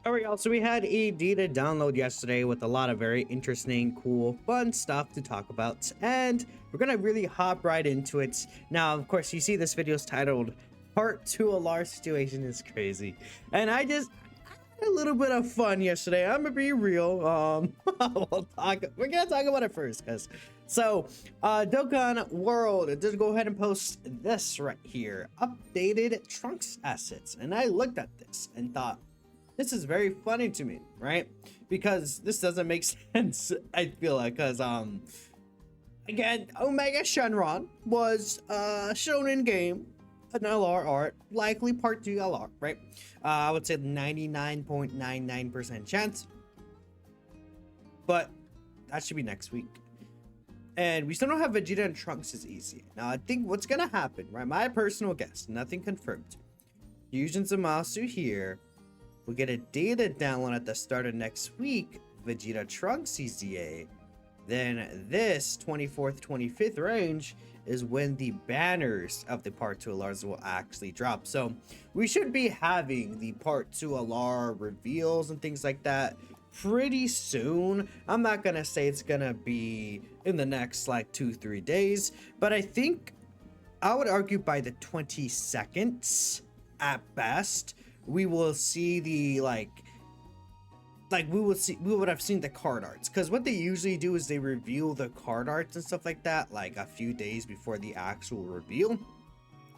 All right, y'all. So we had a data download yesterday with a lot of very interesting, cool, fun stuff to talk about, and we're gonna really hop right into it. Now, of course, you see this video is titled "Part 2 Alar Situation is Crazy," and I just had a little bit of fun yesterday. I'm gonna be real. We're gonna talk about it first, cause Dokkan World did go ahead and post this right here, updated Trunks assets, and I looked at this and thought, this is very funny to me, right? Because this doesn't make sense, I feel like, because again, Omega Shenron was shown in game, an LR art, likely part 2 LR, right? I would say 99.99% chance, but that should be next week. And we still don't have Vegeta and Trunks as easy. Now, I think what's gonna happen, right? My personal guess, nothing confirmed. Fusion Zamasu here. We'll get a data download at the start of next week, Vegeta Trunks CZA. Then this 24th, 25th range is when the banners of the Part 2 Alars will actually drop. So we should be having the Part 2 Alar reveals and things like that pretty soon. I'm not gonna say it's gonna be in the next like 2-3 days, but I think I would argue by the 22nd at best we will see the we would have seen the card arts, because what they usually do is they reveal the card arts and stuff like that like a few days before the actual reveal,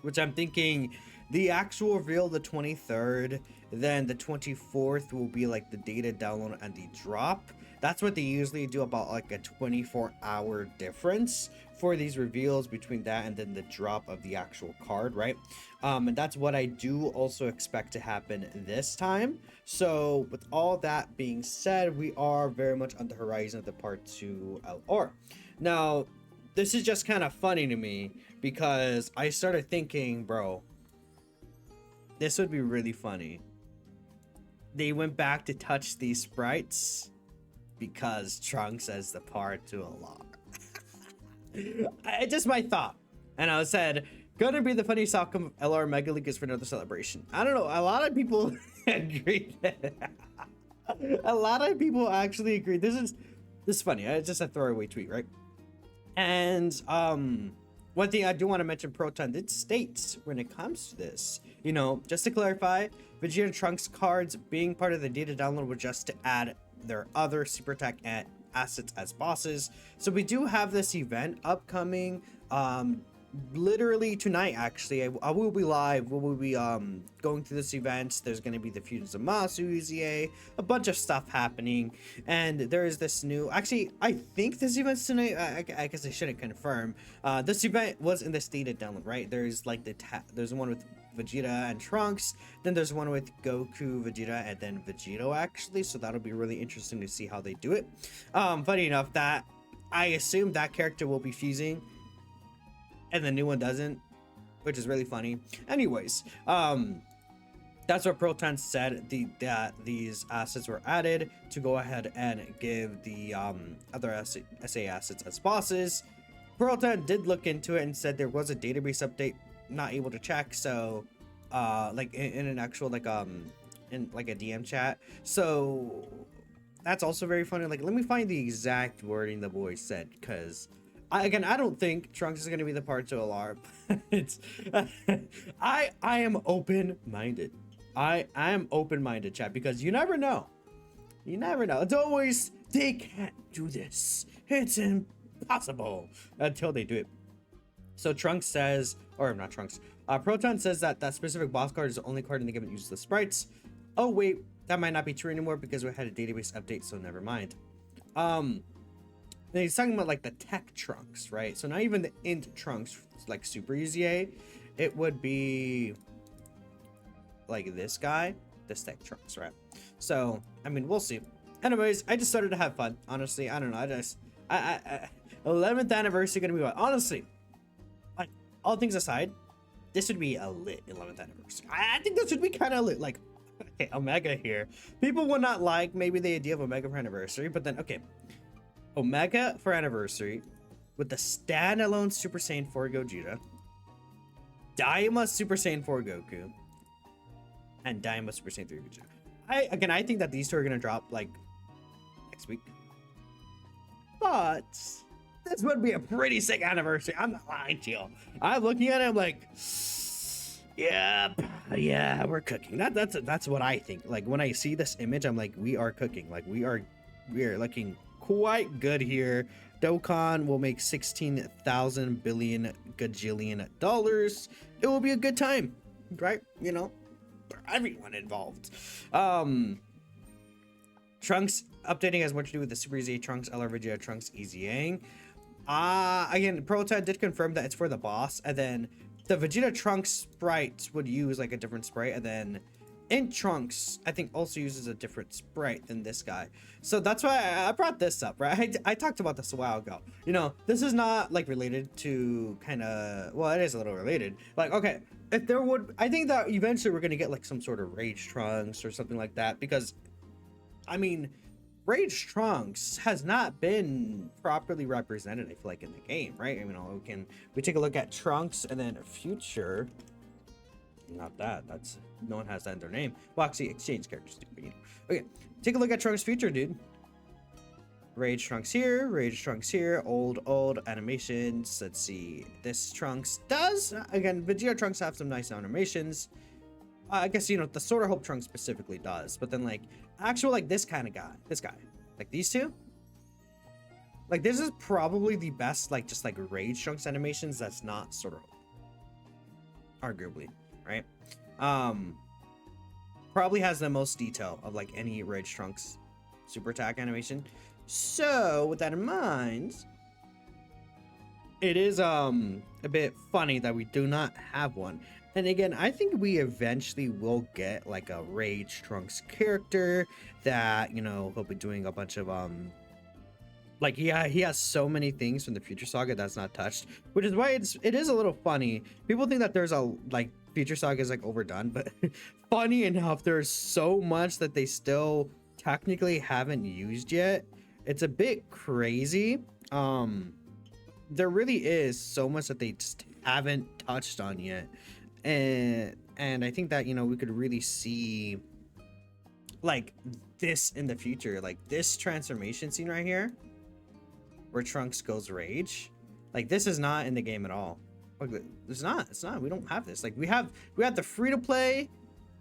which I'm thinking the actual reveal the 23rd, then the 24th will be like the data download and the drop. That's what they usually do, about like a 24-hour difference for these reveals between that and then the drop of the actual card, right? And that's what I do also expect to happen this time. So with all that being said, we are very much on the horizon of the Part 2 LR. Now, this is just kind of funny to me because I started thinking, bro, this would be really funny. They went back to touch these sprites because Trunks as the Part 2 LR. Just my thought. And I said, gonna be the funniest outcome of LR Mega League is for another celebration. I don't know. A lot of people agree. A lot of people actually agree. This is funny. It's just a throwaway tweet, right? And one thing I do want to mention, Proton did state when it comes to this, you know, just to clarify, Vegeta and Trunks cards being part of the data download was just to add their other super attack and assets as bosses. So we do have this event upcoming literally tonight. Actually, I will be live. We will be going through this event. There's going to be the Fusion Zamasu EZA, a bunch of stuff happening, and there is this new, actually I think this event's tonight. I guess I shouldn't confirm. This event was in the data download, right? There's like there's one with Vegeta and Trunks, then there's one with Goku, Vegeta, and then Vegito actually, so that'll be really interesting to see how they do it. Funny enough, that I assume that character will be fusing and the new one doesn't, which is really funny. Anyways, that's what Proton said, that these assets were added to go ahead and give the other SA assets as bosses. Proton did look into it and said there was a database update not able to check, so like in an actual in like a DM chat, so that's also very funny. Like, let me find the exact wording the boy said, because I don't think Trunks is going to be the Part 2 LR. It's I am open-minded. I am open-minded, chat, because you never know. You never know. It's always, they can't do this, it's impossible, until they do it. So Trunks says, or not Trunks, Proton says that that specific boss card is the only card in the game that uses the sprites. Oh wait, that might not be true anymore because we had a database update, so never mind. Then he's talking about like the tech Trunks, right? So not even the int Trunks, like Super UZA, it would be like this guy, this tech Trunks, right? So I mean, we'll see. Anyways, I just started to have fun. Honestly, I don't know. I 11th anniversary gonna be what? Honestly, like, all things aside, this would be a lit 11th anniversary. I think this would be kind of lit. Like, okay, Omega here. People would not like maybe the idea of Omega for anniversary, but then, okay, Omega for anniversary with the standalone Super Saiyan 4 Gogeta, Daima Super Saiyan 4 Goku, and Daima Super Saiyan 3 Vegeta. I think that these two are gonna drop like next week, but this would be a pretty sick anniversary. I'm not lying to you. I'm looking at it, I'm like, yep, yeah, we're cooking. That's what I think. Like when I see this image, I'm like, we are cooking. Like we are looking quite good here. Dokkan will make 16,000 billion gajillion dollars. It will be a good time, right? You know, for everyone involved. Trunks updating has much to do with the Super Easy Trunks, LR Vegeta Trunks, Easy Yang. Again, Prototype did confirm that it's for the boss, and then the Vegeta Trunks sprite would use like a different sprite, and then in Trunks, I think also uses a different sprite than this guy. So that's why I brought this up, right? I talked about this a while ago. You know, this is not like related to kind of, well, it is a little related. Like, okay, if there would, I think that eventually we're going to get like some sort of Rage Trunks or something like that, because I mean, Rage Trunks has not been properly represented, I feel like, in the game, right? I mean, we take a look at Trunks and then Future. Not that. That's no one has that in their name. Well, actually, exchange characters do, but you know. Okay, take a look at Trunks Future, dude. Rage Trunks here, old animations. Let's see. This Trunks does, again, Vegeta Trunks have some nice animations. I guess, you know, the Sword of Hope Trunks specifically does, but then like actual like this kind of guy, like these two, like this is probably the best like just like Rage Trunks animations that's not Sword of Hope, arguably, right? Probably has the most detail of like any Rage Trunks super attack animation. So with that in mind, it is a bit funny that we do not have one. And again, I think we eventually will get like a Rage Trunks character that, you know, he'll be doing a bunch of like he has so many things from the Future Saga that's not touched, which is why it is a little funny. People think that there's a like Future Saga is like overdone, but funny enough, there's so much that they still technically haven't used yet. It's a bit crazy. There really is so much that they just haven't touched on yet. And I think that, you know, we could really see like this in the future, like this transformation scene right here where Trunks goes Rage. Like this is not in the game at all. It's not, we don't have this. Like we have the free-to-play,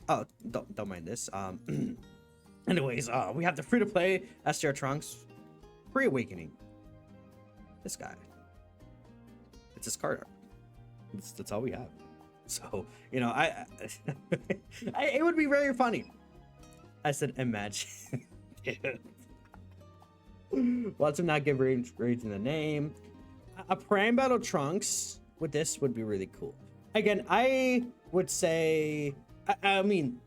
oh, don't mind this. Anyways, we have the free-to-play STR Trunks pre-awakening. This guy, it's his card art. That's all we have. So, you know, it would be very funny. I said, imagine. Watch him not give rage in the name. A Prime Battle Trunks with this would be really cool. Again, I would say, I mean,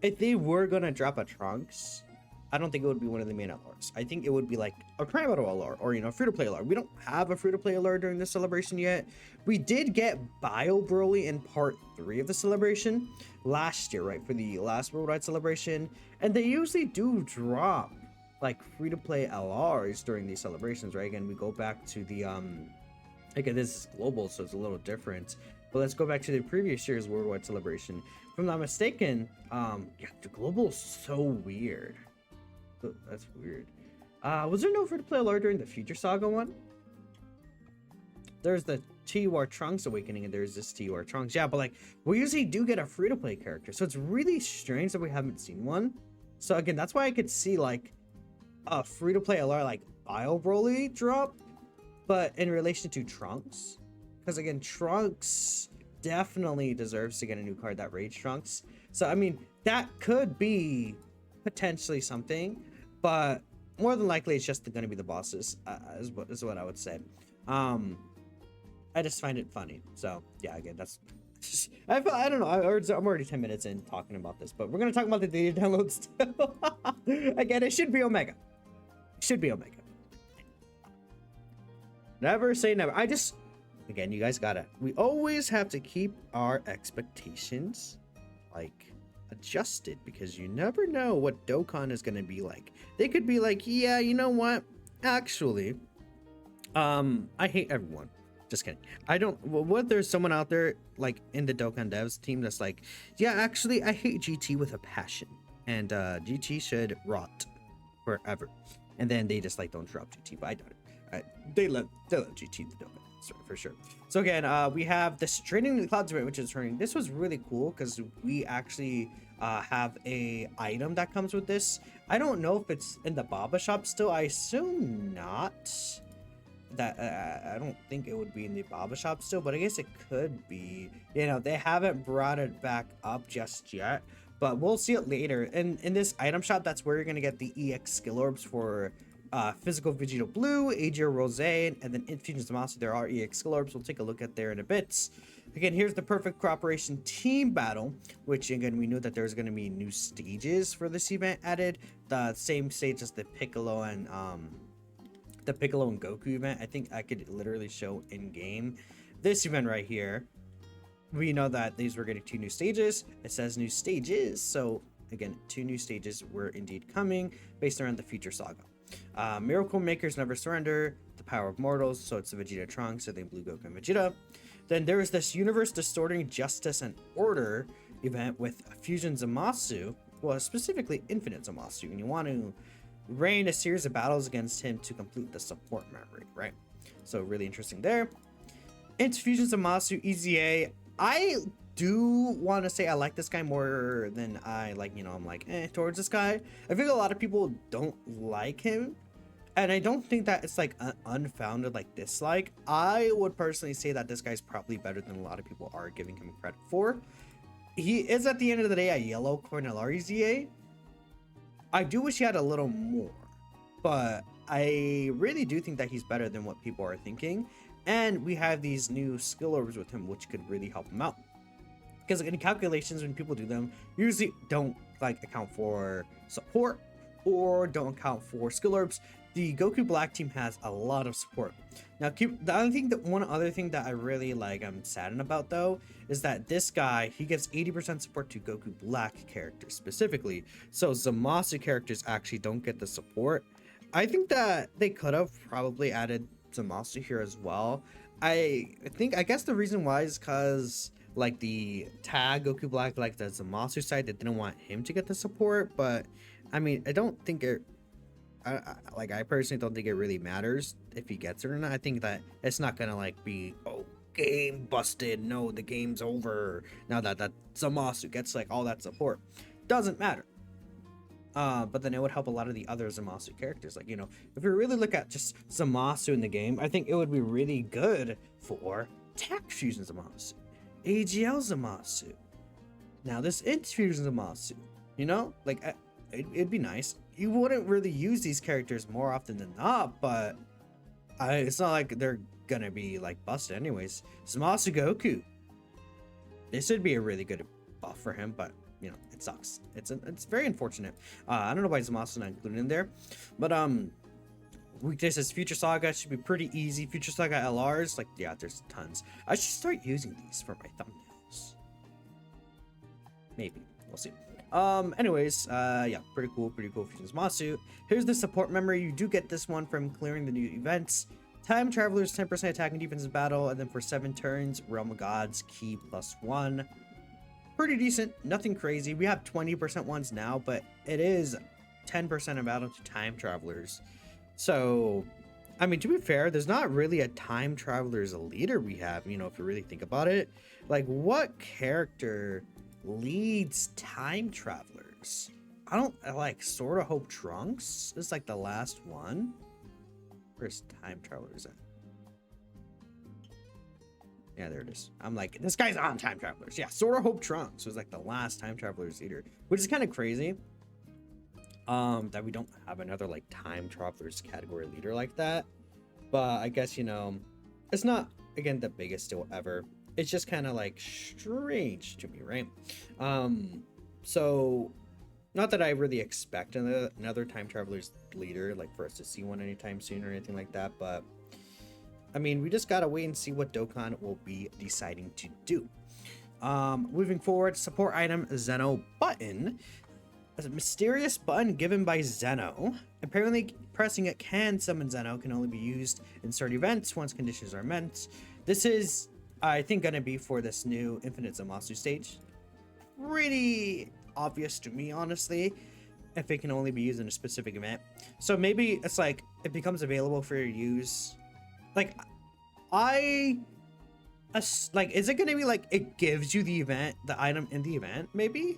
if they were gonna drop a Trunks, I don't think it would be one of the main LRs. I think it would be like a Prime Battle LR or, you know, free-to-play LR. We don't have a free-to-play LR during this celebration yet. We did get Bio Broly in part 3 of the celebration last year, right, for the last worldwide celebration. And they usually do drop like free-to-play LRs during these celebrations, right? Again, we go back to the again, this is global, so it's a little different. But let's go back to the previous year's worldwide celebration. If I'm not mistaken, yeah, the global is so weird. That's weird. Was there no free-to-play LR during the Future Saga one? There's the TUR Trunks Awakening, and there's this TUR Trunks. Yeah, but like, we usually do get a free-to-play character, so it's really strange that we haven't seen one. So again, that's why I could see like a free-to-play LR like Bio Broly drop, but in relation to Trunks, because again, Trunks definitely deserves to get a new card, that Rage Trunks. So I mean, that could be potentially something, but more than likely it's just going to be the bosses, is what I would say. I just find it funny. So yeah, again, that's just, I don't know, I'm already 10 minutes in talking about this, but we're going to talk about the data downloads too. Again, it should be Omega. Never say never. Again, you guys we always have to keep our expectations like adjusted, because you never know what Dokkan is going to be like. They could be like, yeah, you know what, actually, I hate everyone. Just kidding. I don't, what, there's someone out there like in the Dokkan devs team that's like, yeah, actually I hate GT with a passion. and GT should rot forever. And then they just like don't drop GT, but I doubt it. They let GT the domain for sure. So again, we have the Straining the Clouds event, which is turning. This was really cool because we actually have a item that comes with this. I don't know if it's in the Baba shop still. I assume not. That I don't think it would be in the Baba shop still, but I guess it could be. You know, they haven't brought it back up just yet, but we'll see it later. And in this item shop, that's where you're gonna get the EX skill orbs for Physical Vegito Blue, Agio Rose, and then Infusion Zamasu. There are EX skill orbs. We'll take a look at there in a bit. Again, here's the Perfect Cooperation Team Battle, which again, we knew that there's going to be new stages for this event added. The same stage as the Piccolo and Goku event. I think I could literally show in game. This event right here, we know that these were getting 2 new stages. It says new stages, so again, 2 new stages were indeed coming based around the future saga. Miracle Makers Never Surrender, the Power of Mortals, so it's the Vegeta Trunks, so they Blue Goku and Vegeta. Then there is this Universe Distorting Justice and Order event with Fusion Zamasu, well, specifically Infinite Zamasu, and you want to rain a series of battles against him to complete the support memory, right? So really interesting there. Into Fusion Zamasu EZA, I do want to say I like this guy more than I like, you know, I'm like towards this guy. I feel a lot of people don't like him, and I don't think that it's like an unfounded like dislike. I would personally say that this guy's probably better than a lot of people are giving him credit for. He is at the end of the day a yellow Cornelar EZA. I do wish he had a little more, but I really do think that he's better than what people are thinking. And we have these new skill orbs with him, which could really help him out. Because in calculations, when people do them, usually don't like account for support or don't account for skill orbs. The Goku Black team has a lot of support. Now, one other thing that I really like, I'm saddened about though, is that this guy, he gives 80% support to Goku Black characters specifically. So Zamasu characters actually don't get the support. I think that they could have probably added Zamasu here as well. I guess the reason why is because like the tag Goku Black, like the Zamasu side, they didn't want him to get the support. But I mean, I don't think it, I personally don't think it really matters if he gets it or not. I think that it's not gonna like be, oh, game busted, no, the game's over now that Zamasu gets like all that support. Doesn't matter. But then it would help a lot of the other Zamasu characters. Like, you know, if we really look at just Zamasu in the game, I think it would be really good for Tech Fusion Zamasu, AGL Zamasu. Now this Infusion Zamasu, you know, like it'd be nice. You wouldn't really use these characters more often than not, but it's not like they're gonna be like busted anyways. Zamasu Goku, this would be a really good buff for him, but you know, it sucks. It's very unfortunate. I don't know why Zamasu's not included in there, but this is Future Saga. Should be pretty easy. Future Saga LRs, like, yeah, there's tons. I should start using these for my thumbnails. Maybe, we'll see. Anyways, yeah, pretty cool Fusion Zamasu. Here's the support memory. You do get this one from clearing the new events. Time Travelers 10% attack and defense in battle, and then for 7 turns, Realm of Gods key +1. Pretty decent, nothing crazy. We have 20% ones now, but it is 10% in battle to Time Travelers. So, I mean, to be fair, there's not really a Time Travelers leader we have, you know, if you really think about it. Like, what character leads Time Travelers? I don't, like, Sword of Hope Trunks is like the last one. Where's Time Travelers at? Yeah, there it is. I'm like, this guy's on Time Travelers. Yeah, Sword of Hope Trunks was like the last Time Travelers leader, which is kind of crazy. That we don't have another like Time Travelers category leader like that. But I guess, you know, it's not, again, the biggest deal ever. It's just kind of like strange to me, right? So not that I really expect another Time Travelers leader, like for us to see one anytime soon or anything like that, but I mean, we just gotta wait and see what Dokkan will be deciding to do. Moving forward, support item Zeno button. A mysterious button given by Zeno. Apparently, pressing it can summon Zeno, can only be used in certain events once conditions are met. This is, I think, gonna be for this new Infinite Zamasu stage. Pretty obvious to me, honestly, if it can only be used in a specific event. So maybe it's like it becomes available for your use. Like, like, is it gonna be like it gives you the event, the item in the event, maybe?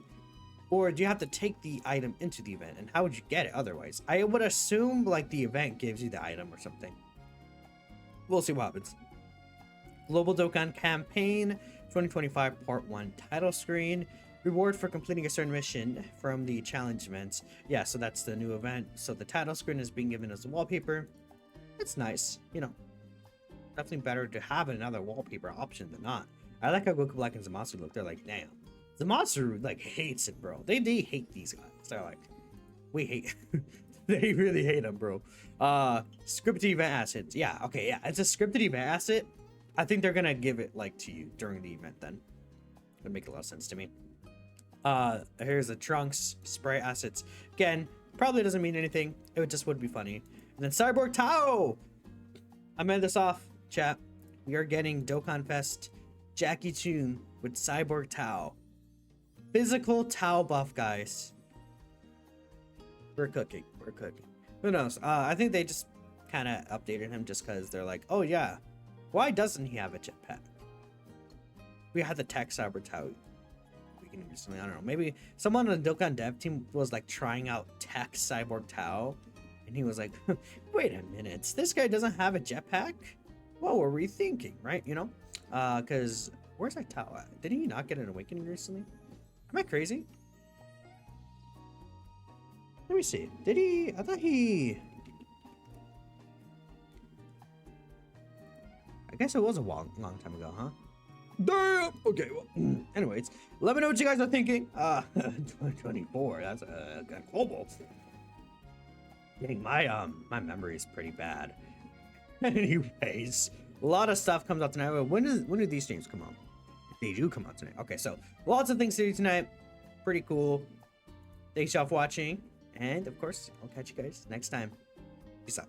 Or do you have to take the item into the event? And how would you get it otherwise? I would assume like the event gives you the item or something. We'll see what happens. Global Dokkan Campaign 2025 Part 1 title screen. Reward for completing a certain mission from the challenge events. Yeah, so that's the new event. So the title screen is being given as a wallpaper. It's nice, you know. Definitely better to have another wallpaper option than not. I like how Goku Black and Zamasu look. They're like, damn. Zamasu like hates it, bro. They hate these guys. They're like, we hate. They really hate them, bro. Scripted event assets. Yeah, okay, yeah. It's a scripted event asset. I think they're gonna give it like to you during the event then. Would make a lot of sense to me. Here's the Trunks spray assets. Again, probably doesn't mean anything. It just would be funny. And then Cyborg Tao. I'm ending this off, chat. We are getting Dokkan Fest Jackie Chun with Cyborg Tao. Physical Tao buff, guys. We're cooking. We're cooking. Who knows? I think they just kind of updated him just because they're like, oh yeah, why doesn't he have a jetpack? We had the tech Cyber Tao recently. I don't know. Maybe someone on the Dokkan dev team was like trying out tech Cyborg Tao, and he was like, wait a minute, this guy doesn't have a jetpack? What were we thinking, right? You know? Because where's that Tao at? Did he not get an awakening recently? Am I crazy? Let me see. Did he? I thought he... I guess it was a long time ago, huh? Damn! Okay, well, anyways, let me know what you guys are thinking. 2024, that's a global. Dang, my memory is pretty bad. Anyways, a lot of stuff comes out tonight. When do these streams come out? They do come out tonight. Okay, so lots of things to do tonight. Pretty cool. Thanks y'all for watching. And of course, I'll catch you guys next time. Peace out.